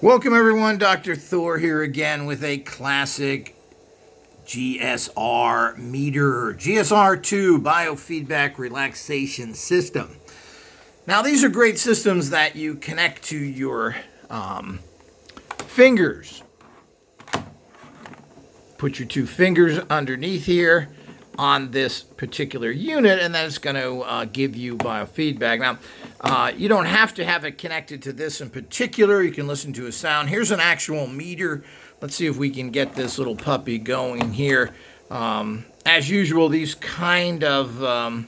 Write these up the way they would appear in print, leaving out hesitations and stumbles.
Welcome everyone, Dr. Thor here again with a classic GSR meter, GSR2 Biofeedback relaxation system. Now these are great systems that you connect to your fingers. Put your two fingers underneath here on this particular unit, and then it's going to give you biofeedback. Now, you don't have to have it connected to this in particular. You can listen to a sound. Here's an actual meter. Let's see if we can get this little puppy going here. As usual, these kind of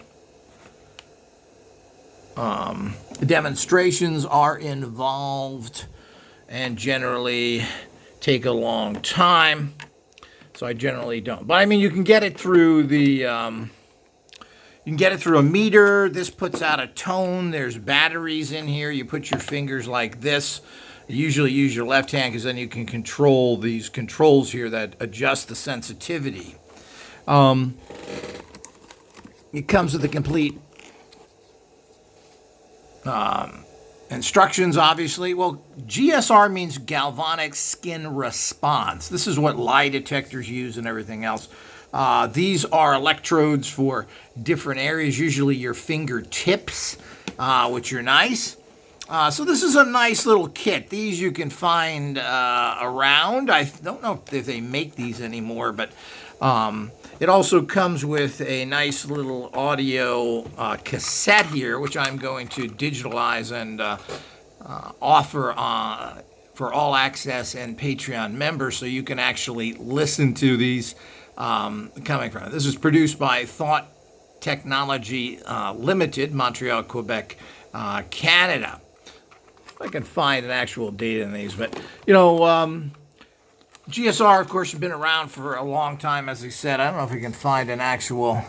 demonstrations are involved and generally take a long time. So I generally don't. But I mean, you can get it through the, you can get it through a meter. This puts out a tone. There's batteries in here. You put your fingers like this. You usually use your left hand because then you can control these controls here that adjust the sensitivity. It comes with a complete instructions, obviously. Well, GSR means galvanic skin response. This is what lie detectors use and everything else. These are electrodes for different areas, usually your fingertips, which are nice. So this is a nice little kit. These you can find around. I don't know if they make these anymore, but it also comes with a nice little audio cassette here, which I'm going to digitalize and offer for all access and Patreon members, so you can actually listen to these coming from it. This is produced by Thought Technology Limited, Montreal, Quebec, Canada. If I can find an actual date in these, but you know, GSR, of course, has been around for a long time, as I said. I don't know if we can find an actual...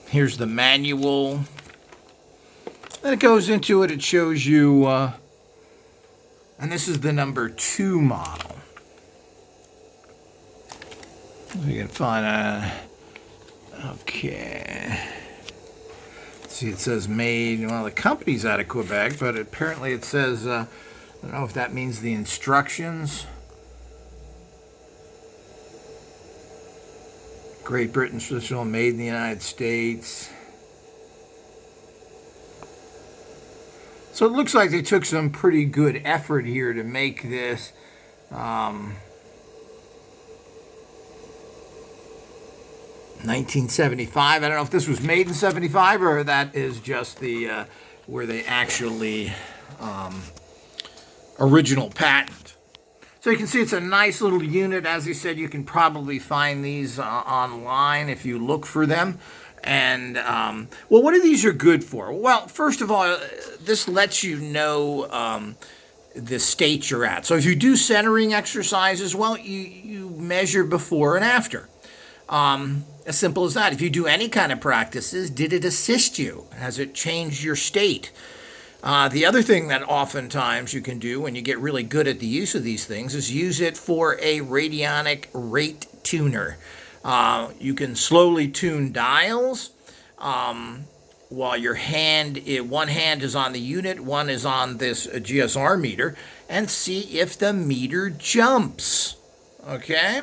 here's the manual. Then it goes into it. It shows you... and this is the number 2 model. If we can find a... Okay. See, it says made... Well, the company's out of Quebec, but apparently it says... I don't know if that means the instructions. Great Britain, Switzerland, made in the United States. So it looks like they took some pretty good effort here to make this. 1975. I don't know if this was made in 75 or that is just the where they actually original patent. So you can see it's a nice little unit. As I said, you can probably find these online if you look for them. And, well, what are these are good for? Well, first of all, this lets you know the state you're at. So if you do centering exercises, well, you measure before and after. As simple as that. If you do any kind of practices, did it assist you? Has it changed your state? The other thing that oftentimes you can do when you get really good at the use of these things is use it for a radionic rate tuner. You can slowly tune dials while your one hand is on the unit, one is on this GSR meter, and see if the meter jumps. Okay?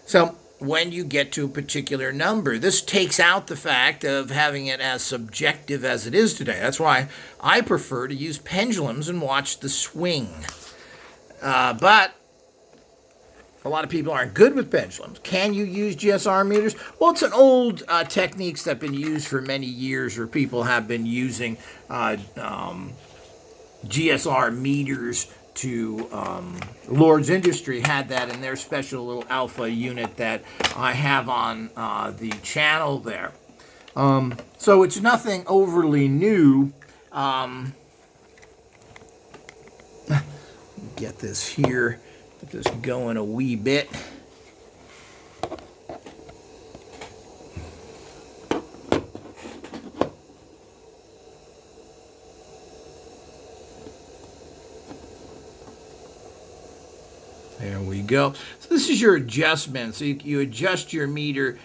So when you get to a particular number. This takes out the fact of having it as subjective as it is today. That's why I prefer to use pendulums and watch the swing. But a lot of people aren't good with pendulums. Can you use GSR meters? Well, it's an old techniques that have been used for many years, where people have been using GSR meters to Lord's Industry had that in their special little alpha unit that I have on the channel there. So it's nothing overly new. Get this here, get this going a wee bit. There we go. So this is your adjustment. So you adjust your meter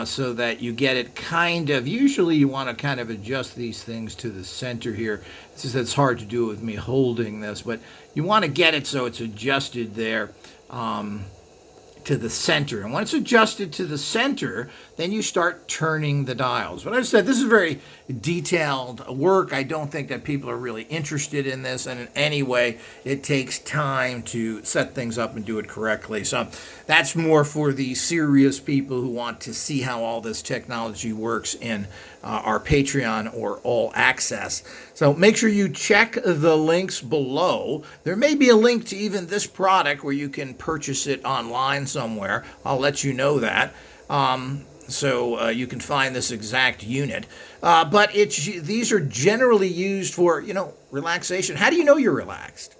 so that you get it kind of, usually you want to kind of adjust these things to the center here. It's hard to do with me holding this, but you want to get it so it's adjusted there to the center. And when it's adjusted to the center, then you start turning the dials. But as I said, this is very detailed work. I don't think that people are really interested in this, and in any way, it takes time to set things up and do it correctly. So that's more for the serious people who want to see how all this technology works in our Patreon or All Access. So make sure you check the links below. There may be a link to even this product where you can purchase it online somewhere. I'll let you know that. So you can find this exact unit. But these are generally used for, relaxation. How do you know you're relaxed?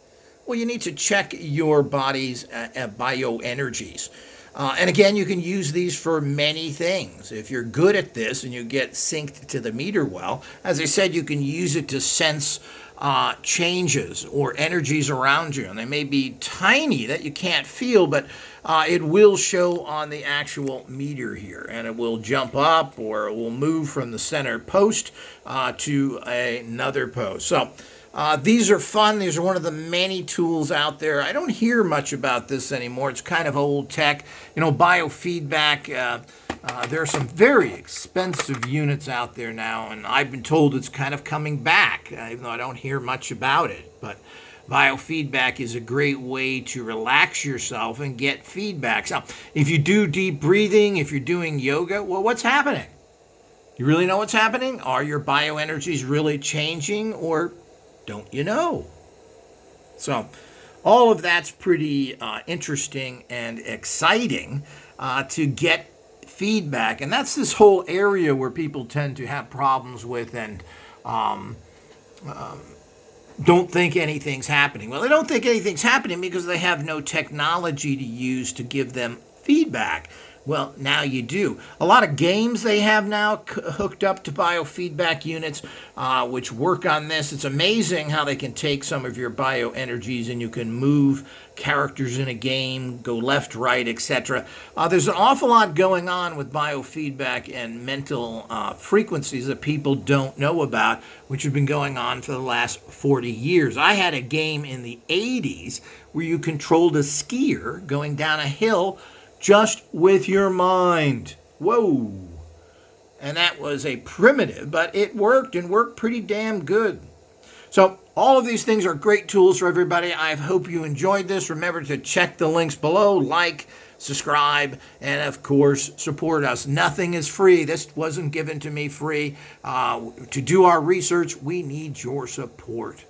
Well, you need to check your body's bioenergies. And again, you can use these for many things. If you're good at this and you get synced to the meter well, as I said, you can use it to sense changes or energies around you. And they may be tiny that you can't feel, but it will show on the actual meter here. And it will jump up or it will move from the center post to another post. So these are fun. These are one of the many tools out there. I don't hear much about this anymore. It's kind of old tech. Biofeedback, there are some very expensive units out there now, and I've been told it's kind of coming back, even though I don't hear much about it. But biofeedback is a great way to relax yourself and get feedback. So if you do deep breathing, if you're doing yoga, well, what's happening? You really know what's happening? Are your bioenergies really changing, or don't you know? So all of that's pretty interesting and exciting to get feedback. And that's this whole area where people tend to have problems with and don't think anything's happening. Well, they don't think anything's happening because they have no technology to use to give them feedback. Well, now you do. A lot of games they have now hooked up to biofeedback units, which work on this. It's amazing how they can take some of your bioenergies and you can move characters in a game, go left, right, etc. There's an awful lot going on with biofeedback and mental frequencies that people don't know about, which have been going on for the last 40 years. I had a game in the 80s where you controlled a skier going down a hill just with your mind. Whoa. And that was a primitive, but it worked and worked pretty damn good. So all of these things are great tools for everybody. I hope you enjoyed this. Remember to check the links below, like, subscribe, and of course, support us. Nothing is free. This wasn't given to me free. To do our research, we need your support.